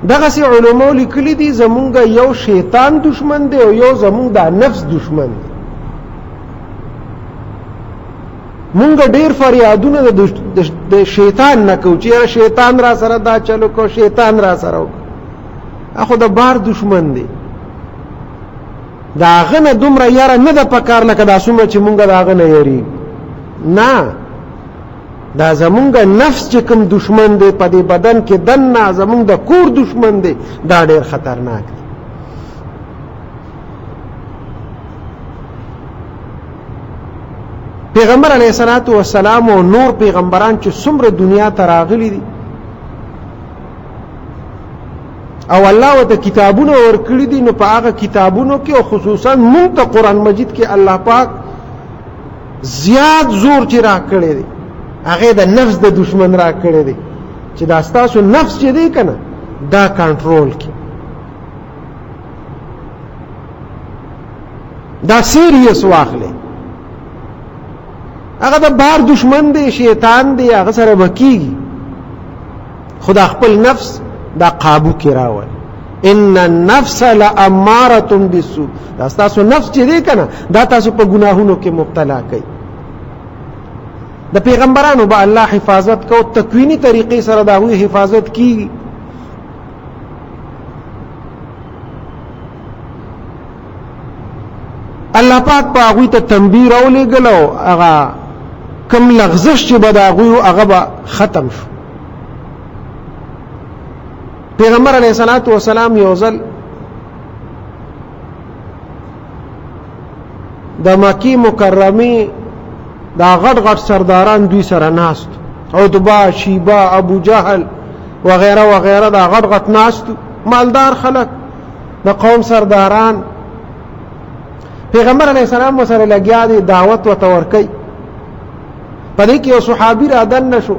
دغسې علماء لیکلي دي زمونږ یو شیطان دشمن دی او یو زمونږ د نفس دشمن دی. مونږ ډېر فریادونه د شیطان نه کوو چې یاره شیطان را سره دا چلو کو، شیطان را سره وکړه، خو د بار دشمن دی. د هغه نه دومره یاره نه ده پکار لکه دا څومره چې مونږ د هغه نه یېرېږو. نه، دا زمونږ نفس چې کوم دشمن دی په دې بدن کې دننه زمونږ د کور دشمن دی، دا ډېر خطرناک دی. پیغمبر علیه الصلاة والسلام او نور پیغمبران چې څومره دنیا ته راغلي دي او الله ورته کتابونه ورکړي دي، نو په هغه کتابونو کې او خصوصا مونږ ته قرآن مجید کې الله پاک زیات زور چې راکړی دی هغه د نفس د دشمن راکړی دی چې دا ستاسو نفس چې دی کنه دا کنټرول کی، دا سیریس واخلې. هغه د بار دشمن دی، شیطان دی، هغه سره وکیږي، خدا خپل نفس دا قابو کې راول. ان النفس لاماره بالسوء، دا تاسو نفس چې دی کنه دا تاسو په ګناهونو کې مبتلا کوي. د پیغمبرانو به الله حفاظت کو، تکوینی طریقې سره دا هوی حفاظت کیږي. الله پاک په هغوی ته تنبیه راولېږل او هغه کم لغزش چې به د هغوی هغه به ختم شو. پیغمبر علیه الصلاة والسلام یو ځل د مکی مکرمې دا غټ غټ سرداران دوی سره ناست، عتبه، شیبه، ابو جهل وغیره وغیره، دا غټ غټ ناست مالدار خلک د قوم سرداران. پیغمبر علیه السلام وسره لګیا دی دعوت ورته ورکوي. په دې کې یو صحابي را دننه شو،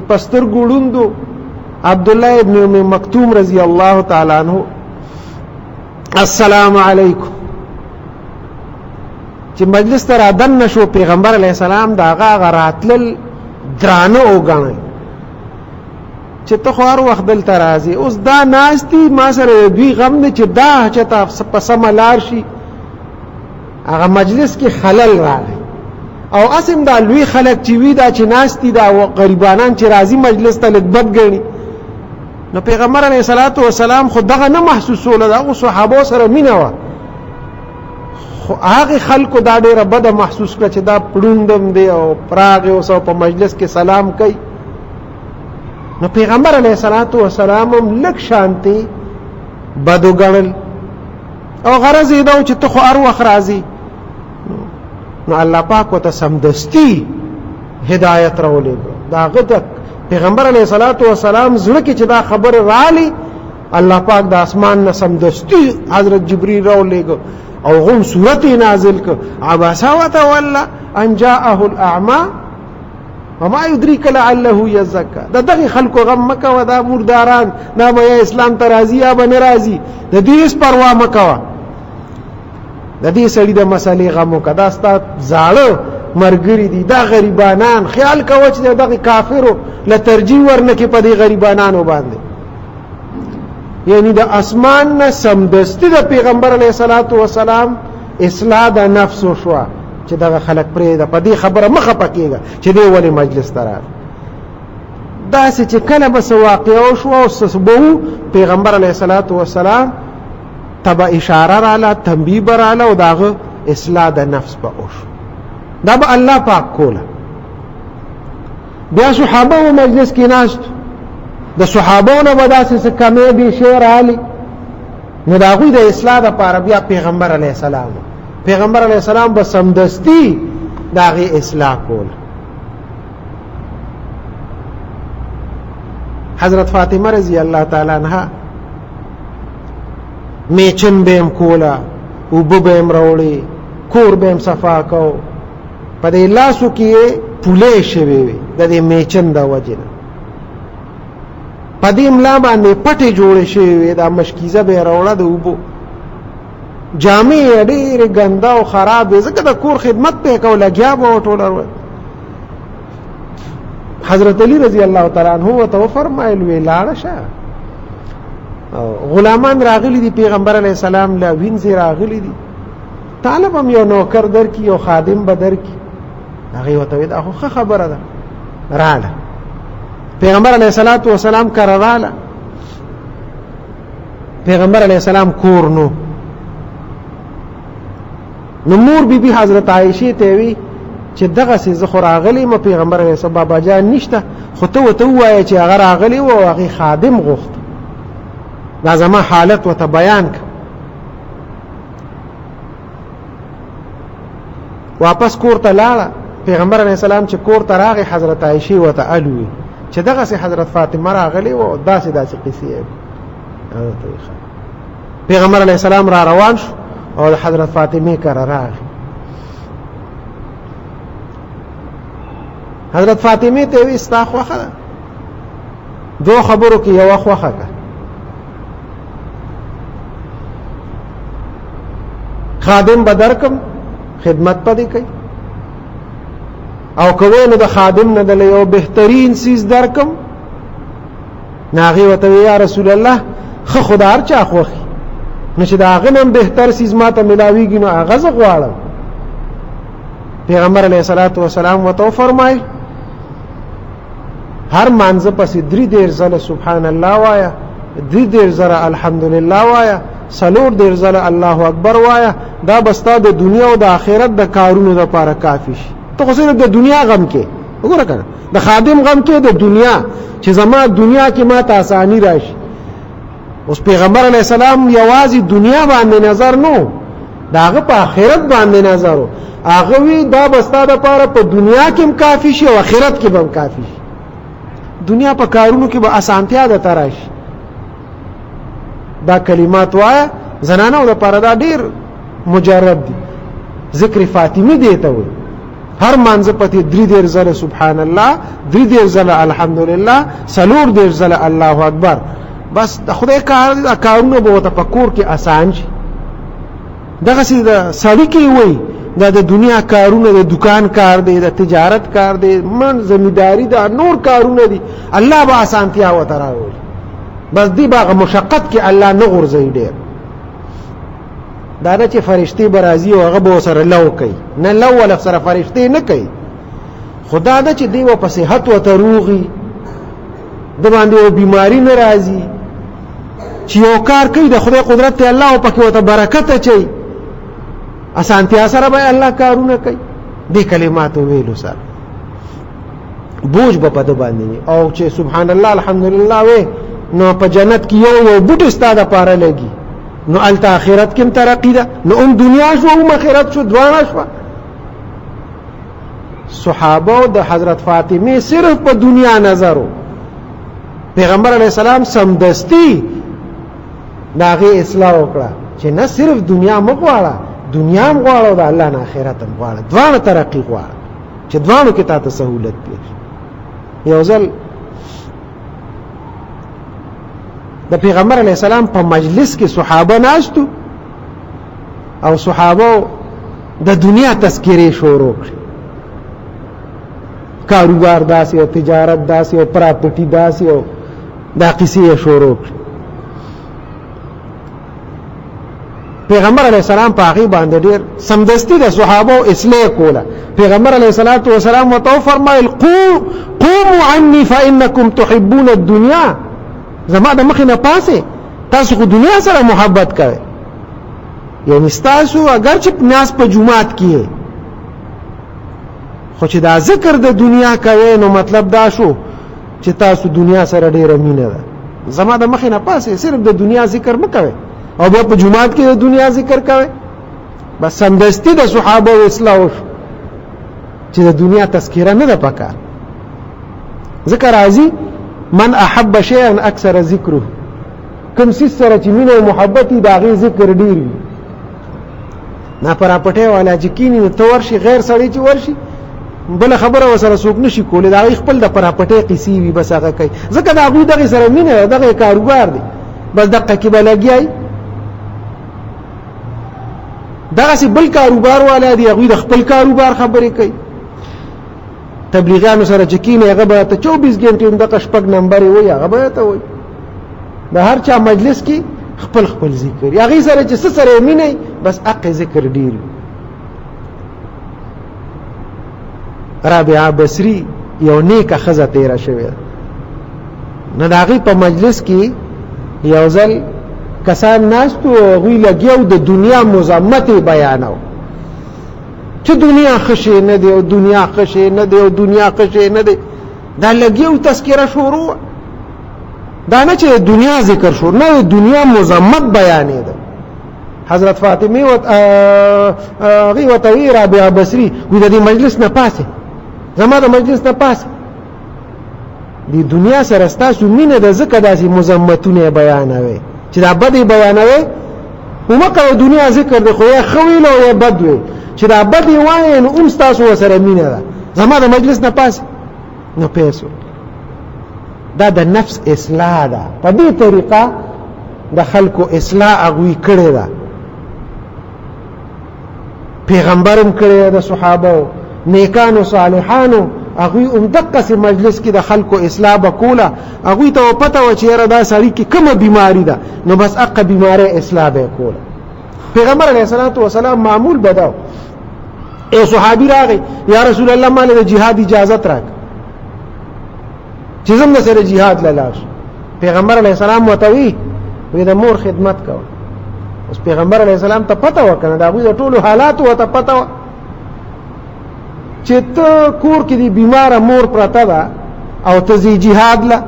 په سترګو ړوند عبدالله ابن ام مکتوم رضی الله تعالی عنہ، السلام علیکم. چې مجلس ته را دننه شو پیغمبر علیه السلام د هغه راتلل درانه وګڼل چې ته خو هر وخت دلته راځې، اوس دا ناستي ما سره دوی غم دی چې دا چېرته په سمه لار شي. هغه مجلس کې خلل راغی او اسم دا لوی خلک چې وي دا چې ناستي دا غریبانان چې راځي مجلس ته لږ بد ګڼي. نو پیغمبر علیه الصلاة والسلام خو دغه نه محسوسوله، د هغو صحابو سره مینه وه، خو هغې خلکو دا ډېره بده محسوس کړه چې دا پړوندم دی او راغې اوس په مجلس کې سلام کوي. نو پیغمبر علیه الصلاة والسلام هم لږ شانتې بد وګڼل او غرض یې دا و چې ته خو هر وخت راځې. نو الله پاک ورته سمدستي هدایت راولېږه. د هغه د پیغمبر علیه الصلاة والسلام زړه کې چې دا خبر رالی، الله پاک د اسمان نه سمدستي حضرت جبريل راولېږه او غم صورت نازل کړ. عبس وتولى ان جاءه الاعمى وما يدريك لعله يزكى. دغه خلکو غم مکوه، دا مرداران نه به اسلام ته راځي یا به نه راځي، د دې هېڅ پروا مکوه، د دې سړي د مسلې غم وکړه، دا ستا زاړه مرګري دي، دا غریبانان خیال کوه چې دغه کافرو له ترجیح ورنکې په دې غریبانانو باندې. یعنی د اسمان نه سمدستي د پیغمبر علیه الصلاة والسلام اصلاح د نفس وشوه چې دغه خلک پرېږده، په دې خبره مه خفه کېږه چې دی ولې مجلس ته راغی. داسې چې کله به څه واقعه وشوه او څه به و، پیغمبر علیه الصلاة والسلام ته به اشاره راله، تنبیه به راله او د هغه اصلاح د نفس به وشو. دا به الله پاک کوله. بیا صحابه و مجلس کې ناستو، د صحابو نه به داسې څه کمې بیشې راغلي، نو د هغوی د اصلاح دپاره بیا پیغمبر علیه السلام پیغمبر علیه السلام به سمدستي د هغې اصلاح کوله. حضرت فاطمه رضی الله تعالی عنها میچن به هم کوله، اوبه به هم راوړې، کور به هم صفا کو، په دې لاسو کې یې پولې شوې وې د دې میچن د وجې نه، په دې ملا باندې پټې جوړې شوې وې، دا مشکیزه به یې راوړه د اوبو، جامې یې ډېرې ګنده او خرابې، ځکه د کور خدمت به یې کو، لګیا به وه ټوله. حضرت علی رضی الله تعالی عنہ ورته وفرمایل وی لاړه شه، غلامان راغلي دي پیغمبر علیه السلام له وینځي راغلي دي طالب هم یو نوکر در کی یو خادم به در کی هغه وته دا خو خبره ده رااله پیغمبر علیه الصلاۃ والسلام کراله پیغمبر علیه السلام کور نو مور بی بی حضرت عائشه ته وی چې دغه سي زه خو راغلی م پیغمبر علیه السلام بابا جان نشته خو ته وته وایې چې هغه راغلی و او هغه خادم غوښت دا زما حالت وته بیان ک واپس کور ته لاړه پیغمبر علیه السلام چې کور ته راغی حضرت عائشه وته الوی چې دغه سي حضرت فاطمه راغلی و داسې قصې پیغمبر علیه السلام را روان شو او حضرت فاطمه کرا راغی حضرت فاطمه ته وی ستا خوخه دو خبرو کې یو خوخه کا خادم بدرکم خدمت پدې کوي او کوي نو د خادم نه د یو بهترین سیز درکم ناغي وته یا رسول الله خو خدار چا خوخي نشه دا غنم بهتر سیز ماته ملاویږي نو هغه ز غواړم پیغمبر علیه الصلاۃ والسلام وته فرمایي هر مانځ پسې 3 ځله سبحان الله وایا 3 ځله الحمدلله وایا 4 ځله الله اکبر وایا دا بستا د دنیا او د آخرت د کارونو لپاره کافی شي ته خو صرف د دنیا غم کې وګوره کنه د خادم غم کې د دنیا چې زما دنیا کې ماته اسانی راشي اوس پیغمبر علیه السلام یوازې دنیا باندې نظر نو داغه په آخرت باندې نظر هغه وی دا بستا د لپاره په دنیا کې هم کافی شي او آخرت کې هم کافی شي دنیا په کارونو کې به اسانتیا ده ترش دا کلمات وایا زنانه او لپاره دا ډیر مجرد دي ذکر فاطمه دیته وي هر مانځ پتی 3 ځله سبحان الله 3 ځله الحمدلله 4 ځله الله اکبر بس د خدای کارونه به تفکر کې آسان شي دغه سي د سړی کې وي د دنیا کارونه د دکان کار دی د تجارت کار دی من زمینداری دا نور کارونه دي الله به آسانتیا وتراوي بس دی باغ مشقت کې الله نه غورځي ډېر دا نه چې فرشتي برازي او هغه به سره لو کوي نه لو ولا سره فرشتي نه کوي خدا دا چې دی په صحت او تروغي د باندې بیماری ناراضي چې یو کار کوي د خدای قدرت ته الله او پکې وته برکت اچي اسانتیا سره به الله کارونه کوي دې کلمات ویلو سره بوج په پد باندې او چې سبحان الله الحمدلله وې نو په جنت کې یو بوټ استاده پاره لګي نو الته اخرت کې ترقی ده نو دنیا شو او اخرت شو دوانه شو صحابه د حضرت فاطمه صرف په دنیا نظرو پیغمبر علیه السلام سمدستی داغه اصلاح وکړه چې نه صرف دنیا مغواړه دنیا هم غواړو د الله نه آخرت هم غواړو دوانه ترقی غواړو چې دوانو کې تاسو سہولت پیښ یو ځل د پیغمبر علیه السلام په مجلس کې صحابه ناشتو او صحابه د دنیا تذکره شروع کړ کاروبار داسې او تجارت داسې او پراپرټي داسې او دا قصې شروع کړ پیغمبر علیه السلام په هغه باندې ډېر سمدستي د صحابه او اصلاح کوله پیغمبر علیه الصلاۃ والسلام وتو فرمایل قوموا عني فانكم تحبون الدنيا زما د مخ نه پاسه تاسو خو دنیا سره محبت کوئ یعنی تاسو اگر چې ناس په جمعات کې خو چې دا ذکر د دنیا کوي نو مطلب دا شو چې تاسو دنیا سره ډېر مینه ده زما د مخ نه پاسه صرف د دنیا ذکر مکوئ او بیا په جمعات کې د دنیا ذکر کوي بس سمدستی د صحابه او اصلاح چې د دنیا تذکره نه ده پکار ذکر راځي من احب شيئا اكثر ذکره کوم څه سره چې مینه او محبت دا غي ذکر ډیر وي نه پراپټه والا چې کینی ته ورشي غیر سړی چې ورشي بل خبره وسره څوک نشي کولای دا خپل د پراپټه قصې وي بس هغه کوي ځکه دا غوي دغه سره مینه دغه کاروبار دی بس دقه کې بلګیای دغه سي بل کاروبار والا دی غوي د خپل کاروبار خبرې کوي تبلیغیانو سره چکینه هغه به ته 24 غنټې د قشپک نمبر وي هغه به ته وي د هر چا مجلس کې خپل خپل ذکر هغه سره چې سره مینه بس حق ذکر ډیر. رابعه بصری یو نیکه خزه تیرا شوی نه د هغې په مجلس کې یو ځل کسان ناست و هغوی لګیا و د دنیا مذمت یې بیانو چې دنیا ښه شی نه دی او دنیا ښه شی نه دی او دنیا ښه شی نه دی دا لګیا و تذکره شروع دا نه چې دنیا ذکر شروع نه دنیا مذمت بیانېده. حضرت فاطمه هغې ورته وایي رابعه بصري وایي د دې مجلس نه پاسې زما د مجلس نه پاسې د دنیا سره ستاسو مینه ده ځکه داسې مذمتونه بیانوي چې دا بد یې بیانوي ومه کوه دنیا ذکر دی خو یا ښه ویل او یا بد ویل چې دا بد یې وایې نو هم ستاسو ورسره مینه ده زما د مجلس نه پاسې نو پیسو دا د نفس اصلاح ده. په دې طریقه د خلکو اصلاح هغوی کړې ده پیغمبرم کړې د صحابه نیکانو صالحانو هغوی دقسې مجلس کې د خلکو اصلاح به کوله هغوی ته پته وه چې یاره دا سړي کې کومه بیماري ده نو بس هغه بیمارۍ اصلاح به یې کوله. پیغمبر علیه الصلاة والسلام معمول به ده یو صحابي راغی یا رسول الله ماله د جهاد اجازت راکړه چې زم د سره جهاد له لاړ شم. پیغمبر علیه السلام ورته وی د مور خدمت کوه. اوس پیغمبر علیه السلام ته پته وه که نه د هغوی د ټولو حالاتو ورته پته وه چې ته کور کې دی بیماره مور پرته ده او ته ځې جهاد له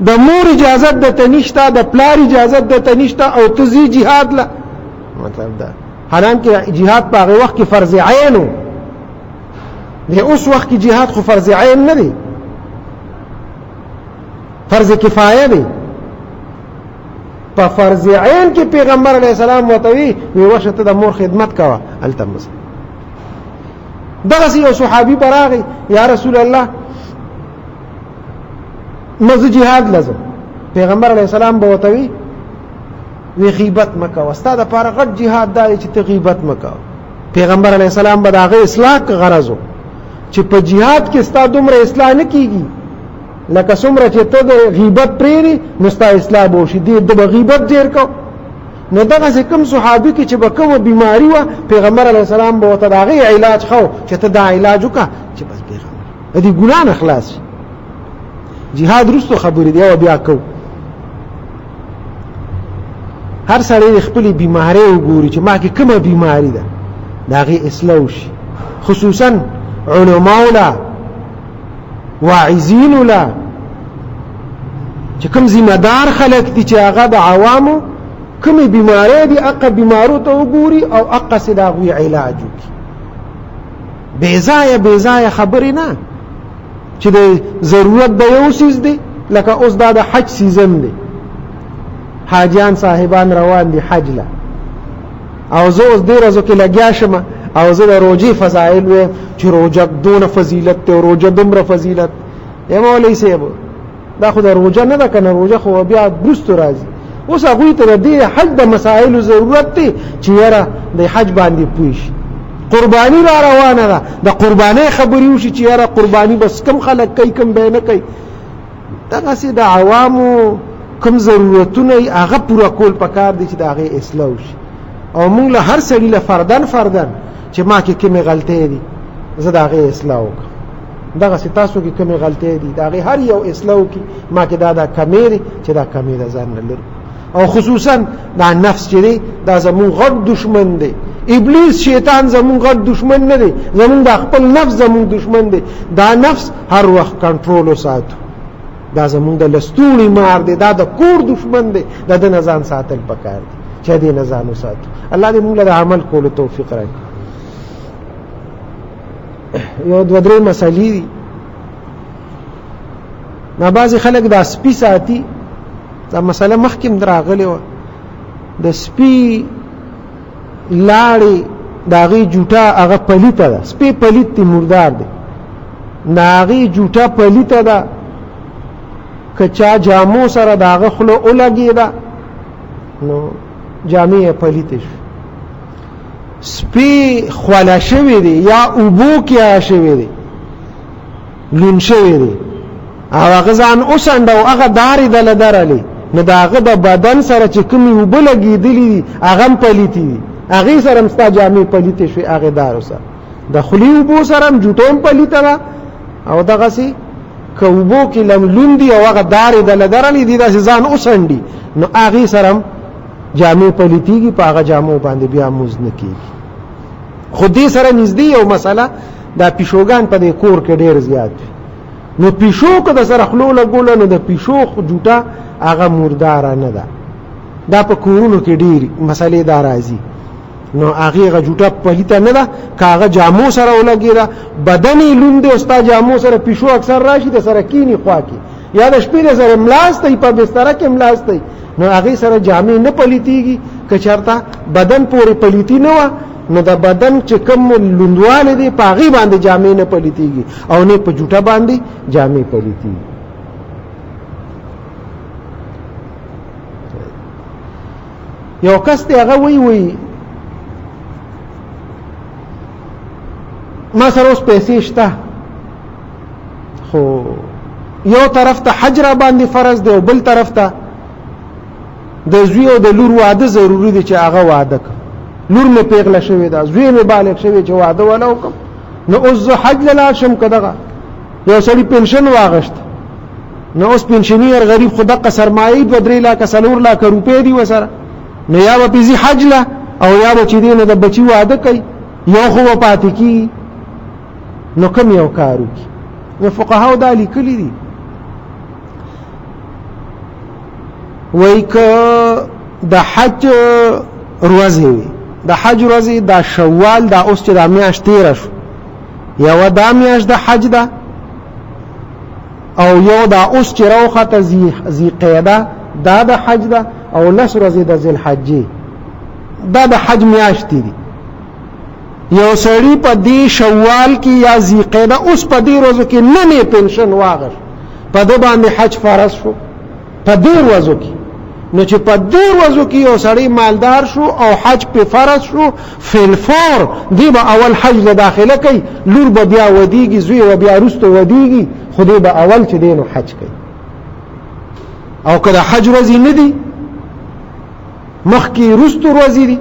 د مور اجازت درته نشته د پلار اجازت درته نشته او ته ځې جهاد له مطلب ده حالانکه جهاد په هغې وخت کې فرض عین و د اوس وخت کې جهاد خو فرض عین نه دی فرض کفایه دی. په فرض عین کې پیغمبر علیه السلام ورته وی وشه ته د مور خدمت کوه هلته مزه دغسې یو صحابي به راغی یا رسول الله مزه جهاد لزم. پیغمبر علیه السلام به ورته وی غیبت مه کوه ستا دپاره غټ جهاد دا دی چې ته غیبت مه کوه. پیغمبر علیه السلام به د هغې اصلاح غرض و چې په جهاد کې ستا دومره اصلاح نه کېږي لکه څومره چې ته د غیبت پرېږدې نو ستا اصلاح به وشي د به غیبت ډېر کو. نو دغسې کوم صحابي کې چې به کومه بیماري وه پیغمبر علیه السلام به ورته د هغې علاج ښه چې ته دا علاج وکړه چې بس پیغمبر د دې ګناه نه خلاص شي. جهاد وروستو خبرې دی او بیا کوو. هر سړی د خپلې بیمارۍ وګوري چې ما کې کومه بیماري ده د هغې اصلاح وشي خصوصا علماو له واعظینو له چې کوم ذمه دار خلک دي چې هغه د عوامو کومې بیمارۍ دي هغه بیمارو ته وګوري او هغسې د هغوی علاج وکړي. بې ځایه خبرې نه چې د ضرورت د یو څیز دی لکه اوس دا د حج سیزن دی حاجیان صاحبان روان دي حج له او زه اوس دې ورځو کې لګیا شم او زه د روجې فضایل ویم چې روجه دونه فضیلت دی او روجه دومره فضیلت ای مولوي صاحب دا خو د روجه نه ده که نه روجه خو بیا وروستو راځي. اوس هغوی ته د دې حج د مسایلو ضرورت دی چې یاره د حج باندې پوه شي. قرباني را روانه ده د قربانۍ خبرې وشي چې یاره قرباني بس کم خلک کوي کم به نه کوي. دغسې د عوامو کوم ضرورتونه یې هغه پوره کول پکار دی چې د هغې اصلاح وشي. او موږ له هر سړي له فردن چې ما کې کومې غلطۍ دي زه د هغې اصلاح وکړم دغسې تاسو کې کومې غلطۍ دي د هغې هر یو اصلاح وکړي ما کې دا کمې دي چې دا کمې د ځان نه لرو. او خصوصا دا نفس چې دی دا زمونږ غټ دشمن دی. ابلیس شیطان زمونږ غټ دشمن نه دی زمونږ دا خپل نفس زمونږ دشمن دی. دا نفس هر وخت کنټرول وساتو دا زمونږ د لستوڼي مار دی دا د کور دشمن دی د ده نه ځان ساتل پکار دی چې دې نه ځان وساتو. الله دې موږ له د عمل کولو توفیق راکړي. یو دوه درې مسلې دي دا بعضې خلک دا سپي ساتي دا مسله مخکې هم راغلې وه د سپي لاړې د هغې جوټه هغه پلیته ده سپي پلیت دی مردار دی د هغې جوټه پلیته ده که چا جامو سره د هغه خوله ولګېده نو جامې یې پلیتې شو. سپي خوله شوی دی یا اوبو کې شوی دی لون شوی دی او هغه ځان اوسنډه او هغه دارې دله درلې نو دا هغه د بدن سره چې کومې اوبه لګېدلي دي هغه هم پلیتې دي هغې سره هم ستا جامې پلیتې شوې هغې دارو سره د خولې اوبو سره هم جوټه هم پلیته ده او دغسې که اوبو کې لملون دي او هغه دارې دله درلې دي داسې ځان وڅنډي نو هغې سره هم جامې پلیتېږي په هغه جامو باندې بیا مونځ نه کېږي خو دې سره نږدې یو مسله دا پیشوګان په دې کور کې ډېر زیات دي نو پیشو که د سره خلو لګوله نو د پیشو جوټه هغه مرداره نه ده دا په کورونو کې ډېرې مسلې دا راځي نو هغې هغه جوټه پلیته نه ده که هغه جامو سره ولګېده بدن یې لوند دی او ستا جامو سره پیشو اکثر راشي د سره کیني خوا کې یا د شپې د سره ملاستئ په بستره کې ملاستئ نو هغې سره جامې نه پلیتېږي که چېرته بدن پورې پلیتي نه وه نو د بدن چې کوم لوندوالی دی په هغې باندې جامې نه پلیتېږي او نه په جوټه باندې جامې پلیتېږي یو کس دی هغه وی ما سره اوس پیسې شته خو یو طرف ته حج را باندې فرض دی او بل طرف ته د زوی او د لور واده ضروري دی چې هغه واده کړم لور مې پیغله شوې ده زوی مې بالغ شوی چې واده ولا وکړم نو اوس زه حج له لاړ شم که دغه یو سړي پنشن واغشت نو اوس پنشنیر غریب خو دقه سرمایې 2-3 لاکه 4 لاکه روپۍ دي ورسره نو یا به پېځي حج له او یا به چې دی نه د بچي واده کوي یو خو به پاتې کېږي نو کوم یو کار وکړي نو فقهاو دا لیکلي دي وایي که د حج ورځې وي د حج ورځې دا شوال دا اوس چې دا میاشت تېره شو یوه دا میاشت د حج ده او یو دا اوس چې راوخته ذیقعده دا د حج ده او 10 ورځې د ذوالحجې دا د حج میاشتې دي یو سړي په دې شوال کې یا ذیقعده اوس په دې ورځو کې نن یې پنشن واغشت په ده باندې حج فرض شو په دې ورځو کې نو چې په دې ورځو کې یو سړی مالدار شو او حج په فرض شو فلفور دی به اول حج له داخله کوي لور به بیا ودیږي زوی به بیا وروسته ودیږي خو دی به اول چې دی نو حج کوي او که د حج ورځې نه دي مخکې وروسته ورځې دي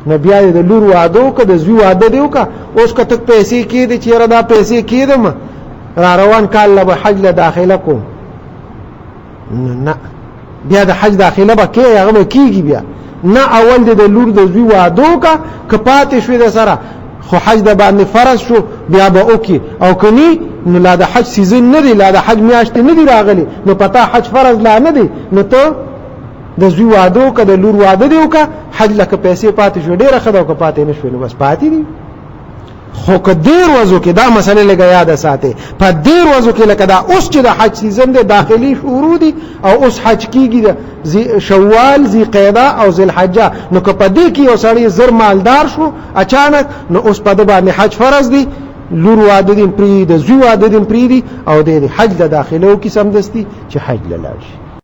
نو بیا د لور واده وکړه د زوی واده دی وکړه اوس که ته پیسې کېدې چې یاره دا پیسې کېدم را روان کال له به حج له داخله کوم نه بیا د حج داخله به کې هغه به کېږي بیا نه اول د لور د زوی واده وکړه که پاتې شوې د سره خو حج د باندې فرض شو بیا به وکړي او که نه نو لا د حج سیزن نه دی لا د حج میاشتې نه دي راغلي نو پتا حج فرض لا نه دی نو ته د زوی واده وکړه د لور واده دی وکړه حج لکه پیسې پاتې شوې ډېره ښه ده او که پاتې نه شوې نو بس پاتې دي خو که دې ورځو کې دا مسئله لږه یاده ساتئ په دې ورځو کې لکه دا اوس چې د حج سیزن دی داخلي شروع دي او اوس حج کېږي د شوال ذیقعده او ذوالحجه نو که په دې کې یو سړی زر مالدار شو اچانک نو اوس په ده باندې حج فرض دی لور واده دي پرېږدي د زوی واده دي پرېږدي او د حج د داخله وکړي سمدستي چې حج له لاړ شي